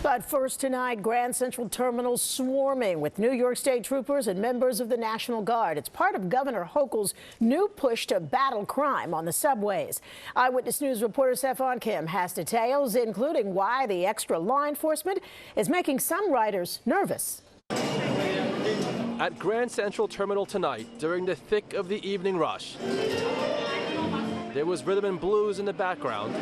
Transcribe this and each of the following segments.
But first tonight, Grand Central Terminal swarming with New York State troopers and members of the National Guard. It's part of Governor Hochul's new push to battle crime on the subways. Eyewitness News reporter Stefan Kim has details, including why the extra law enforcement is making some riders nervous. At Grand Central Terminal tonight, during the thick of the evening rush, there was rhythm and blues in the background,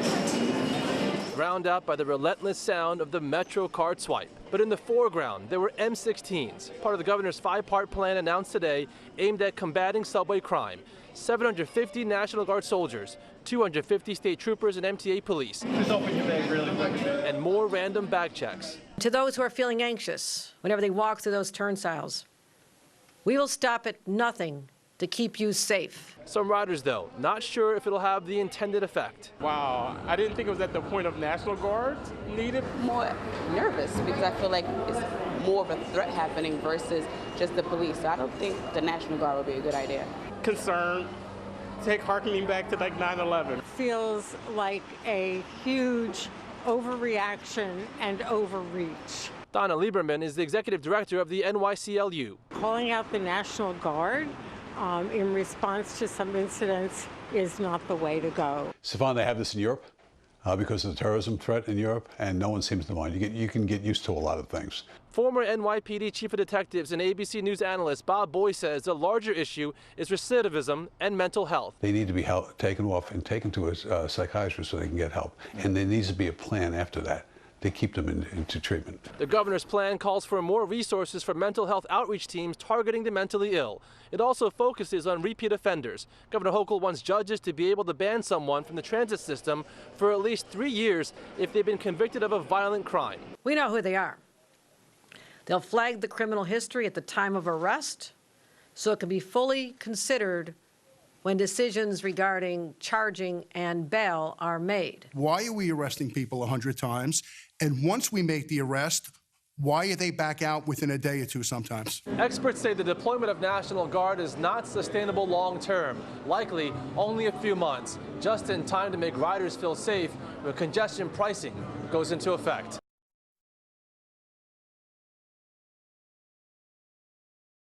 drowned out by the relentless sound of the Metro card swipe. But in the foreground, there were M16s, part of the governor's 5-part plan announced today aimed at combating subway crime. 750 National Guard soldiers, 250 state troopers and MTA police, just open your bag really quick. And more random bag checks. To those who are feeling anxious whenever they walk through those turnstiles, we will stop at nothing to keep you safe. Some riders, though, not sure if it'll have the intended effect. Wow, I didn't think it was at the point of National Guard needed. More nervous because I feel like it's more of a threat happening versus just the police. So I don't think the National Guard would be a good idea. Concerned, harkening back to like 9/11. Feels like a huge overreaction and overreach. Donna Lieberman is the executive director of the NYCLU. Calling out the National Guard in response to some incidents is not the way to go. Stefan, they have this in Europe because of the terrorism threat in Europe, and no one seems to mind. You can get used to a lot of things. Former NYPD chief of detectives and ABC News analyst Bob Boy says the larger issue is recidivism and mental health. They need to be taken off and taken to a psychiatrist so they can get help, and there needs to be a plan after that to keep them into treatment. The governor's plan calls for more resources for mental health outreach teams targeting the mentally ill. It also focuses on repeat offenders. Governor Hochul wants judges to be able to ban someone from the transit system for at least 3 years if they've been convicted of a violent crime. We know who they are. They'll flag the criminal history at the time of arrest so it can be fully considered when decisions regarding charging and bail are made. Why are we arresting people 100 times? And once we make the arrest, why are they back out within a day or two sometimes? Experts say the deployment of National Guard is not sustainable long term, likely only a few months, just in time to make riders feel safe when congestion pricing goes into effect.